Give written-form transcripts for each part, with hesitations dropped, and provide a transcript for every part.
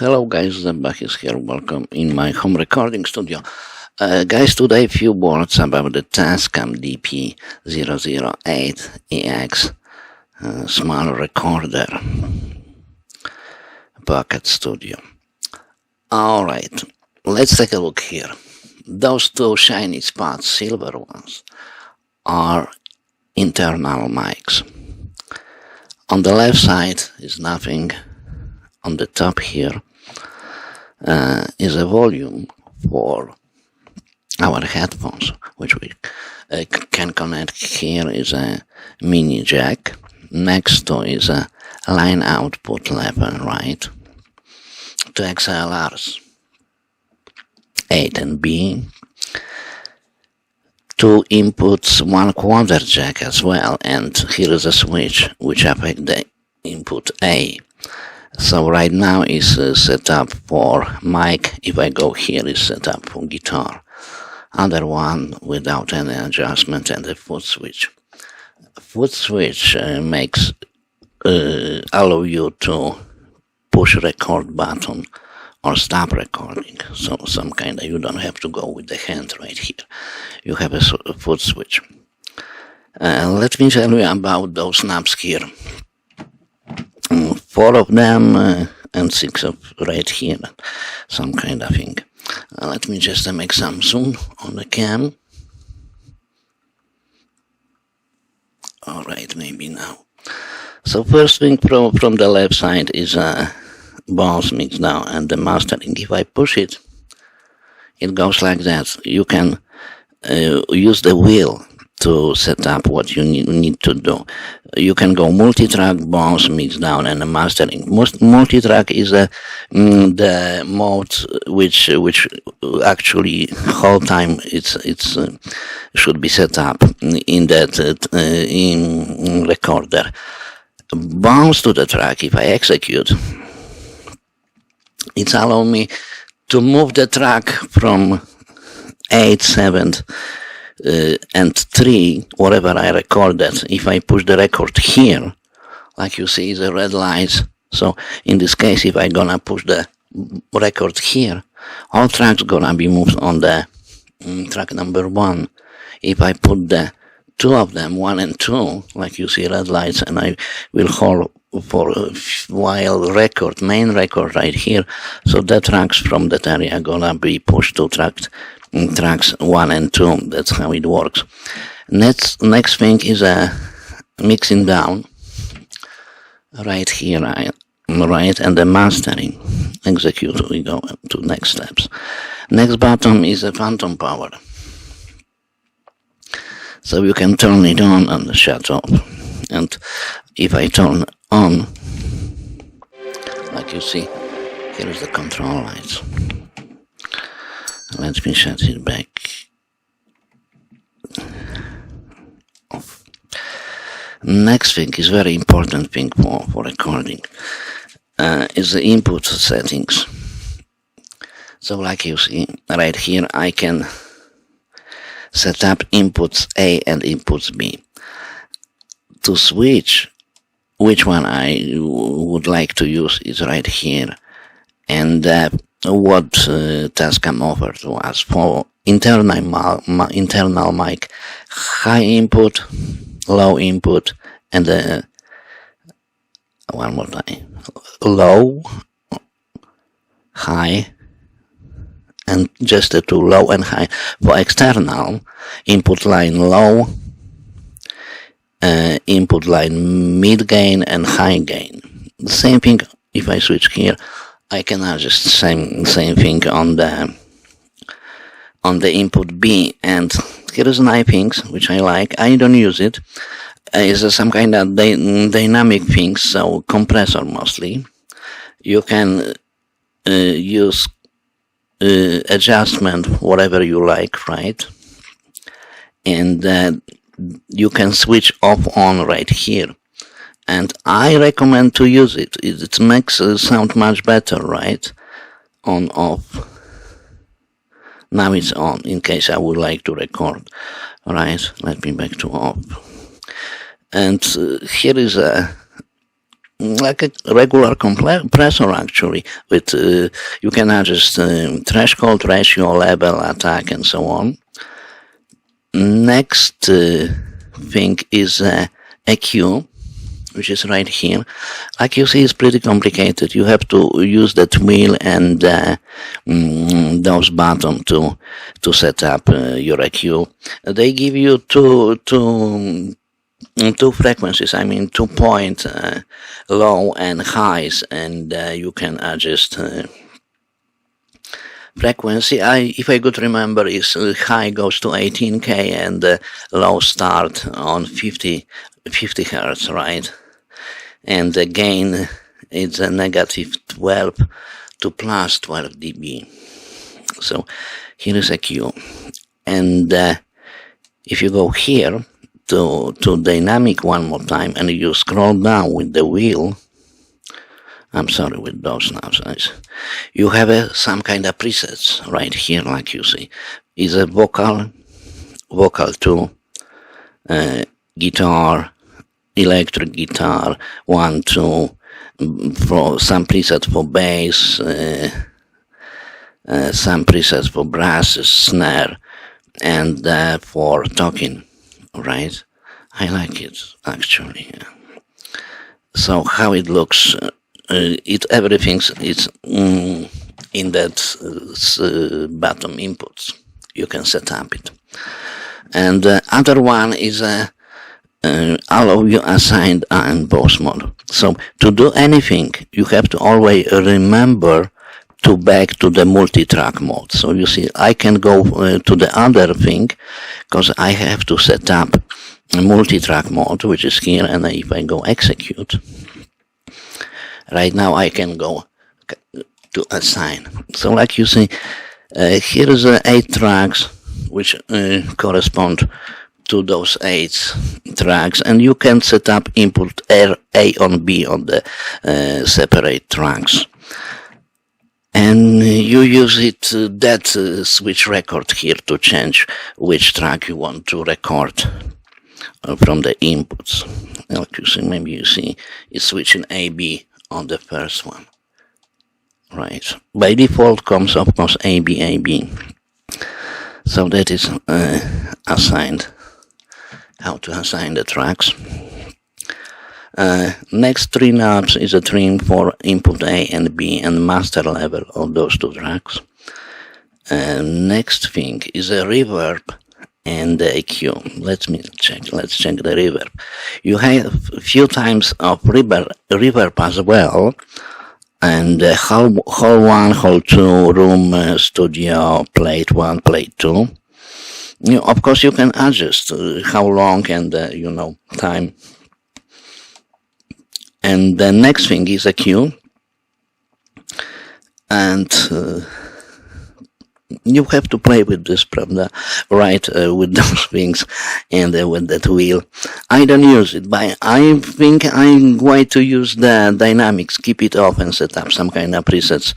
Hello guys, Zebach is here. Welcome in my home recording studio. Guys, today a few words about the Tascam DP008EX small recorder pocket studio. Alright, let's take a look here. Those two shiny spots, silver ones, are internal mics. On the left side is nothing. On the top here is a volume for our headphones, which we can connect. Here is a mini jack. Next to is a line output left and right. Two XLRs, 8 and B. Two inputs, one quarter jack as well, and here is a switch which affects the input A. So right now is set up for mic. If I go here, is set up for guitar. Other one without any adjustment, and the foot switch. Foot switch makes allow you to push record button or stop recording. So some kind of, you don't have to go with the hand right here. You have a foot switch. Let me tell you about those knobs here. 4 of them and 6 of right here, some kind of thing. Let me just make some zoom on the cam. Alright, maybe now. So first thing from the left side is a bounce mix down and the mastering. If I push it, it goes like that. You can use the wheel to set up what you need to do. You can go multitrack, bounce, mix down, and mastering. Multitrack is the mode which actually whole time it's should be set up in that in recorder. Bounce to the track. If I execute, it's allow me to move the track from 8, 7. And 3, whatever I recorded. If I push the record here, like you see, the red lights. So in this case, if I gonna push the record here, all tracks gonna be moved on the track number 1. If I put the 2 of them, 1 and 2, like you see, red lights, and I will hold for a while record, main record right here. So the tracks from that area gonna be pushed to tracks 1 and 2. That's how it works. Next thing is a mixing down right here, right, and the mastering. Execute. We go to next steps. Next button is a phantom power. So you can turn it on and shut off. And if I turn on, like you see, here is the control lights. Let me shut it back off. Next thing is very important thing for recording is the input settings. So like you see right here, I can set up inputs A and inputs B. To switch which one I would like to use is right here, and what Tascam offered to us for internal mic, high input, low input, and one more time, low, high, and just the two, low and high. For external, input line low, input line mid gain and high gain. The same thing if I switch here. I can adjust same thing on the input B, and here is nice things which I like. I don't use it. It's some kind of dynamic things, so compressor mostly. You can use adjustment, whatever you like, right? And you can switch off on right here. And I recommend to use it. It makes sound much better, right? On, off. Now it's on, in case I would like to record. Right, let me back to off. And here is like a regular compressor, actually, with you can adjust threshold, ratio, level, attack, and so on. Next thing is EQ, which is right here. Like you see, it's pretty complicated. You have to use that wheel and those buttons to set up your EQ. They give you two frequencies, I mean 2 point low and highs, and you can adjust frequency. If I could remember, is high goes to 18K and low start on 50 Hertz, right? And the gain is a negative 12 to plus 12 dB. So here is a Q. And if you go here to dynamic one more time and you scroll down with the wheel, I'm sorry, with those knobs, you have some kind of presets right here, like you see. Is a vocal 2, guitar, electric guitar, 1, 2, for some preset for bass, some presets for brasses, snare, and for talking, right? I like it, actually. So how it looks, everything's is in that bottom inputs. You can set up it. And the other one is allow you assigned and boss mode. So to do anything, you have to always remember to back to the multitrack mode. So you see, I can go to the other thing because I have to set up a multitrack mode, which is here, and if I go execute, right now I can go to assign. So like you see, here is 8 tracks which correspond to those 8 tracks, and you can set up input A on B on the separate tracks. And you use it, that switch record here, to change which track you want to record from the inputs. Like you see, maybe you see it's switching A-B on the first one. Right. By default comes, of course, A-B, A-B. So that is assigned. How to assign the tracks. Next 3 knobs is a trim for input A and B and master level of those 2 tracks. Next thing is a reverb and the EQ. Let's check the reverb. You have a few times of reverb as well, and hall 1, hall 2, room, studio, plate 1, plate 2. Of course, you can adjust how long and time. And the next thing is a Q, and you have to play with this, right, with those things and with that wheel. I don't use it, but I think I'm going to use the dynamics, keep it off and set up some kind of presets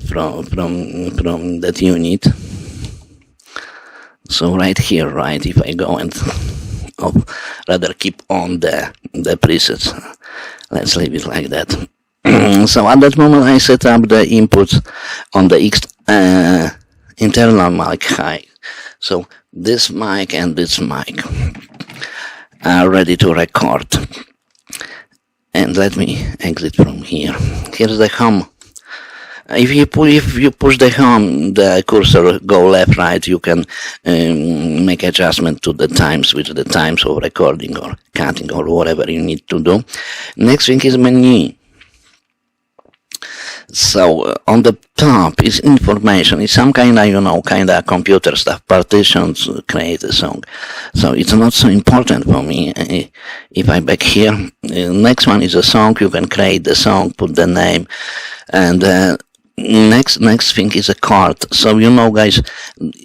from that unit. So right here, right, if I go and rather keep on the presets, let's leave it like that. So at that moment I set up the inputs on the internal mic high. So this mic and this mic are ready to record. And let me exit from here. Here's the home. If you push the home, the cursor go left, right, you can make adjustment to the times, with the times of recording or cutting or whatever you need to do. Next thing is menu. So on the top is information. It's some kind of computer stuff, partitions, create a song. So it's not so important for me. If I back here, next one is a song. You can create the song, put the name, And next thing is a card. So you know, guys,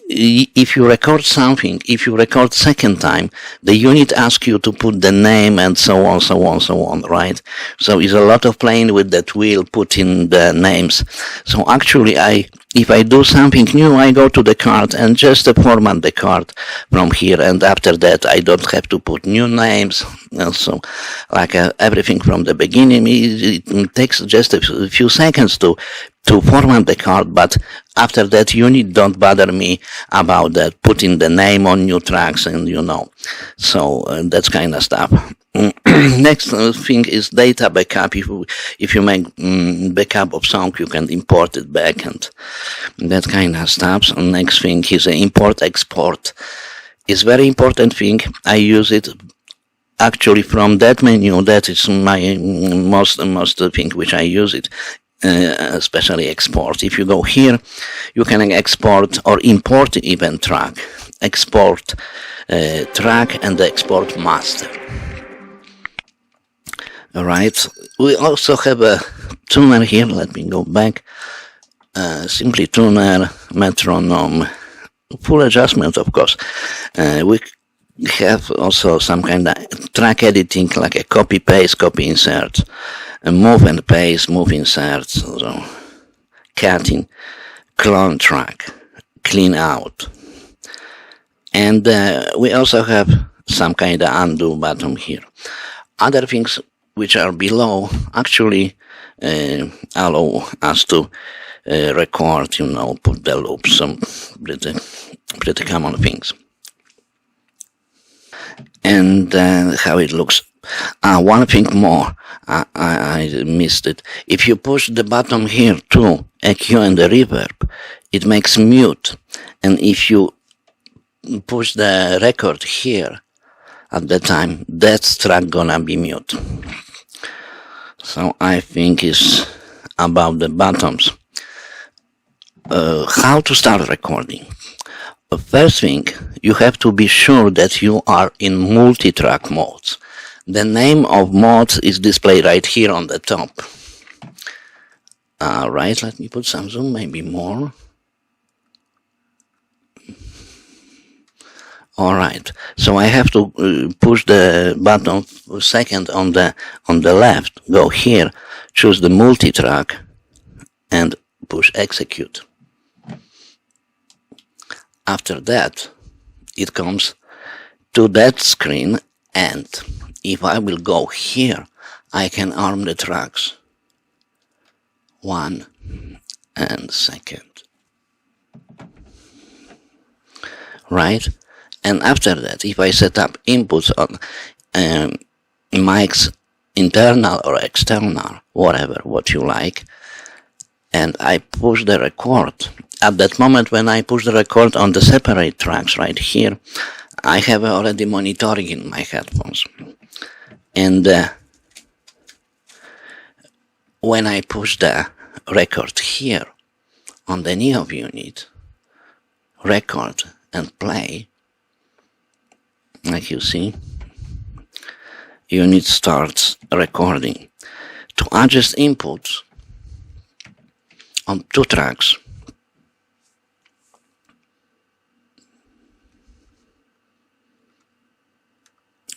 if you record something, if you record second time, the unit asks you to put the name and so on, right? So it's a lot of playing with that wheel, putting the names. So actually, if I do something new, I go to the card and just format the card from here, and after that I don't have to put new names. So like everything from the beginning, it takes just a few seconds to format the card, but after that unit don't bother me about that, putting the name on new tracks, and you know, so that's kind of stuff. Next thing is data backup. If you make backup of song, you can import it back and that kind of stuff. And next thing is import export. It's very important thing. I use it actually from that menu. That is my most thing which I use it. Especially export. If you go here, you can export or import even track, export track and export master. All right. We also have a tuner here. Let me go back. Simply tuner, metronome, full adjustment, of course. We have also some kind of track editing, like a copy paste, copy insert. Move and paste, move insert, so cutting, clone track, clean out. And we also have some kind of undo button here. Other things which are below actually allow us to record, you know, put the loops, some pretty common things. And how it looks. One thing more, I missed it. If you push the button here to EQ and the reverb, it makes mute. And if you push the record here at the time, that track gonna be mute. So I think it's about the buttons. How to start recording? The first thing, you have to be sure that you are in multi-track modes. The name of modes is displayed right here on the top. Right, let me put some zoom, maybe more. Alright, so I have to push the button second on the left, go here, choose the multi-track, and push execute. After that, it comes to that screen, and if I will go here, I can arm the tracks. 1 and second. Right? And after that, if I set up inputs on mics internal or external, whatever, what you like, and I push the record, at that moment when I push the record on the separate tracks right here, I have already monitoring in my headphones. And when I push the record here on the Neov unit, record and play, like you see, unit starts recording. To adjust inputs on 2 tracks,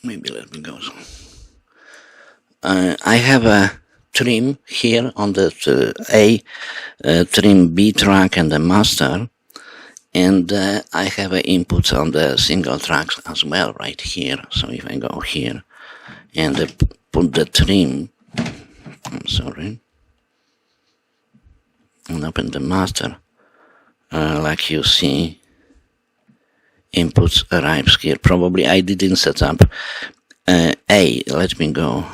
maybe let me go. I have a trim here on the trim B track and the master, and I have inputs on the single tracks as well right here. So if I go here and put the trim, I'm sorry, and open the master, like you see, inputs arrives here. Probably I didn't set up let me go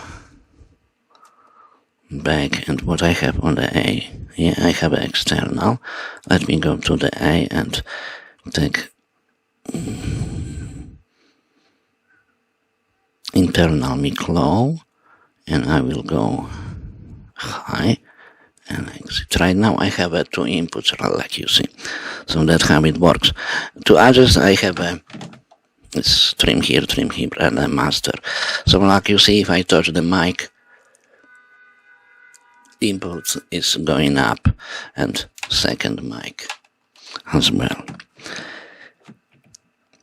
back, and what I have on the A, yeah, I have an external. Let me go to the A and take internal mic low, and I will go high and exit. Right now I have 2 inputs, like you see, so that's how it works. To adjust, I have it's trim here, and a master. So like you see, if I touch the mic, input is going up, and second mic as well.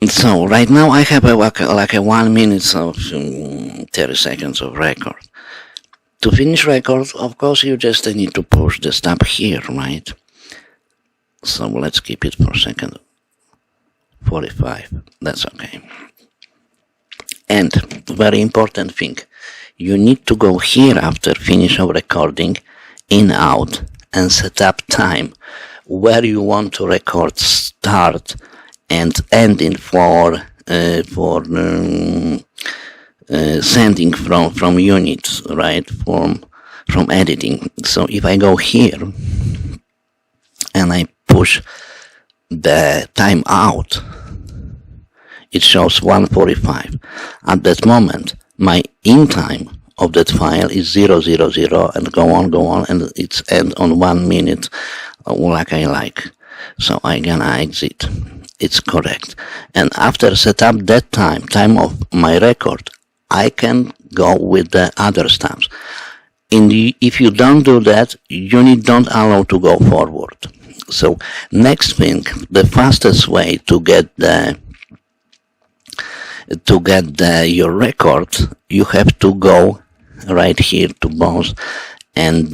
So right now I have like a 1 minute of 30 seconds of record. To finish record, of course, you just need to push the stop here, right? So let's keep it for a second. 45, that's okay. And very important thing, you need to go here after finish of recording, in, out, and set up time where you want to record start and ending for sending from units, right, from editing. So if I go here and I push the time out, it shows 1:45. At that moment, my in time of that file is 000 and go on, and it's end on 1 minute, like I like. So I'm gonna exit. It's correct. And after set up that time of my record, I can go with the other steps. If you don't do that, unit don't allow to go forward. So next thing, the fastest way to get your record, you have to go right here to both, and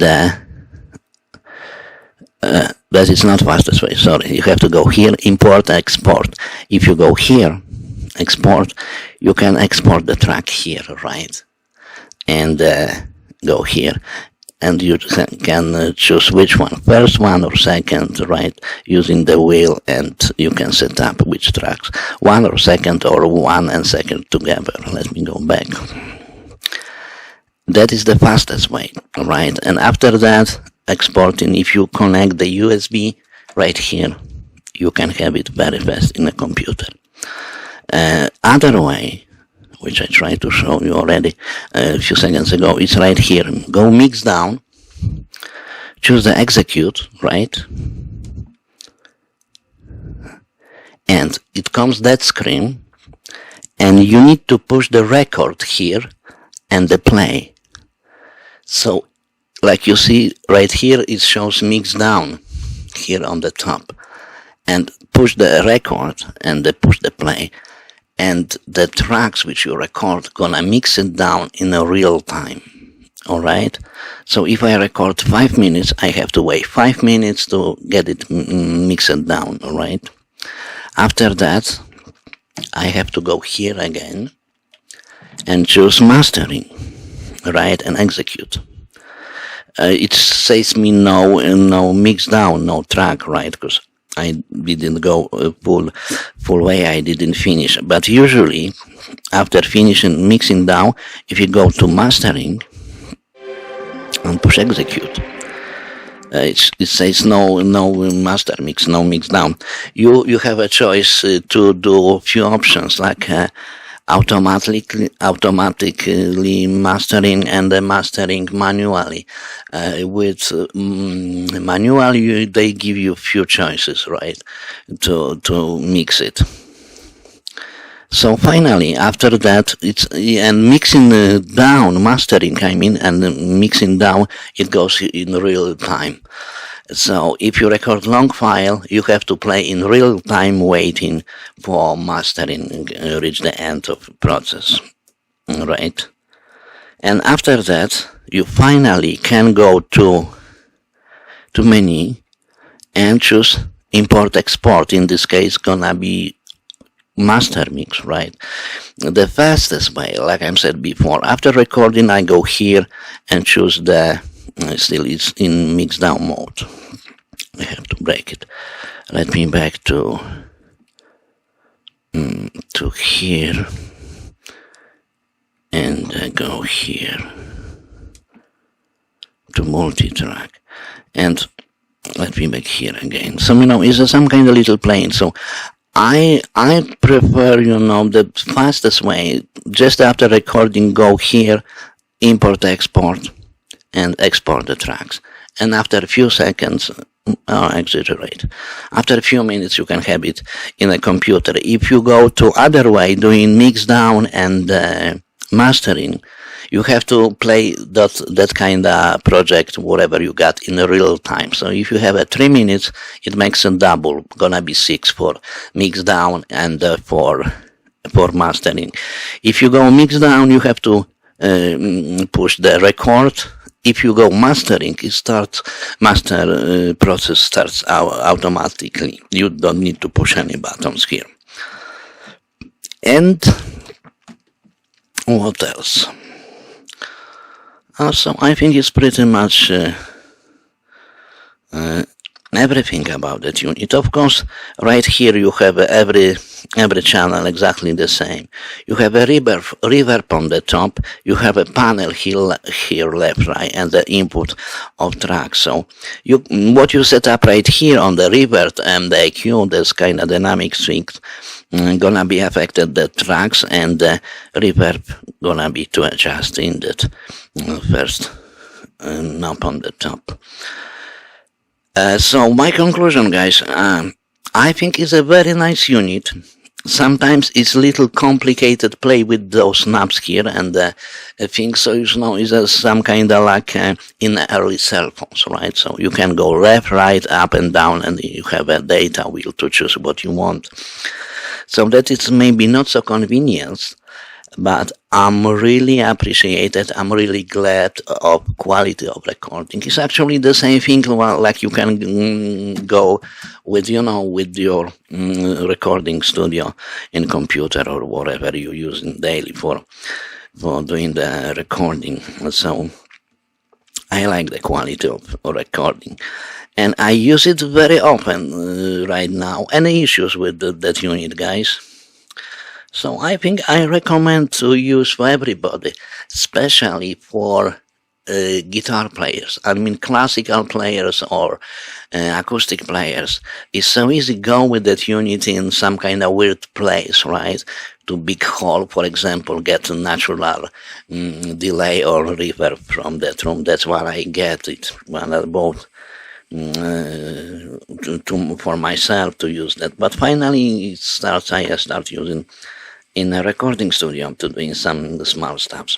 that is not fastest way, sorry. You have to go here, import, export. If you go here, export, you can export the track here, right? And go here, and you can choose which one, first one or second, right? Using the wheel, and you can set up which tracks, one or second, or one and second together. Let me go back. That is the fastest way, right? And after that, exporting, if you connect the USB right here, you can have it very fast in a computer. Other way, which I tried to show you already a few seconds ago, is right here. Go mix down, choose the execute, right? And it comes that screen, and you need to push the record here and the play. So like you see right here, it shows mix down here on the top, and push the record and push the play, and the tracks which you record gonna mix it down in a real time. All right. So if I record 5 minutes, I have to wait 5 minutes to get it mixed down. All right. After that, I have to go here again and choose mastering, right, and execute. It says me no mix down, no track, right? Because I didn't go full way, I didn't finish. But usually, after finishing mixing down, if you go to mastering and push execute, it says no master mix, no mix down. You have a choice to do a few options, like automatically mastering and mastering manually. With manual, they give you few choices, right, to mix it. So finally, after that, and mixing down, mastering, I mean, and mixing down, it goes in real time. So if you record long file, you have to play in real time, waiting for mastering reach the end of the process, right? And after that, you finally can go to menu and choose import export. In this case, gonna be master mix, right? The fastest way, like I said before, after recording, I go here and choose the still it's in mix down mode. I have to break it. Let me back to here and go here to multitrack, and let me back here again. So it's some kind of little plane. So I prefer the fastest way. Just after recording, go here, import export, and export the tracks. And after a few seconds, I exaggerate, after a few minutes you can have it in a computer. If you go to other way, doing mix down and mastering, you have to play that kind of project, whatever you got, in real time. So if you have a 3 minutes, it makes a double, gonna be 6 for mix down and for mastering. If you go mix down, you have to push the record. If you go mastering, master process starts automatically. You don't need to push any buttons here. And what else? Also, I think it's pretty much everything about that unit. Of course, right here you have every channel exactly the same. You have a reverb on the top. You have a panel here left, right, and the input of tracks. So what you set up right here on the reverb and the EQ, this kind of dynamic swings, gonna be affected the tracks, and the reverb gonna be to adjust in that first knob on the top. So my conclusion, guys, I think it's a very nice unit. Sometimes it's a little complicated play with those knobs here and things, so it's some kind of like in early cell phones, right? So you can go left, right, up and down, and you have a data wheel to choose what you want. So that it's maybe not so convenient, but I'm really appreciated. I'm really glad of quality of recording. It's actually the same thing like you can go with, with your recording studio in computer or whatever you use daily for doing the recording. So I like the quality of recording. And I use it very often right now. Any issues with that unit, guys? So I think I recommend to use for everybody, especially for guitar players. I mean, classical players or acoustic players. It's so easy to go with that unit in some kind of weird place, right? To big hall, for example, get a natural delay or reverb from that room. That's what I get it when I bought for myself to use that. But finally, I start using in a recording studio to doing some small stuff.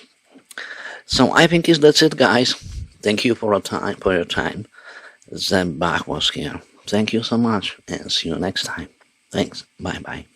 So I think that's it, guys. Thank you for your time. Zeb Bach was here. Thank you so much, and see you next time. Thanks. Bye-bye.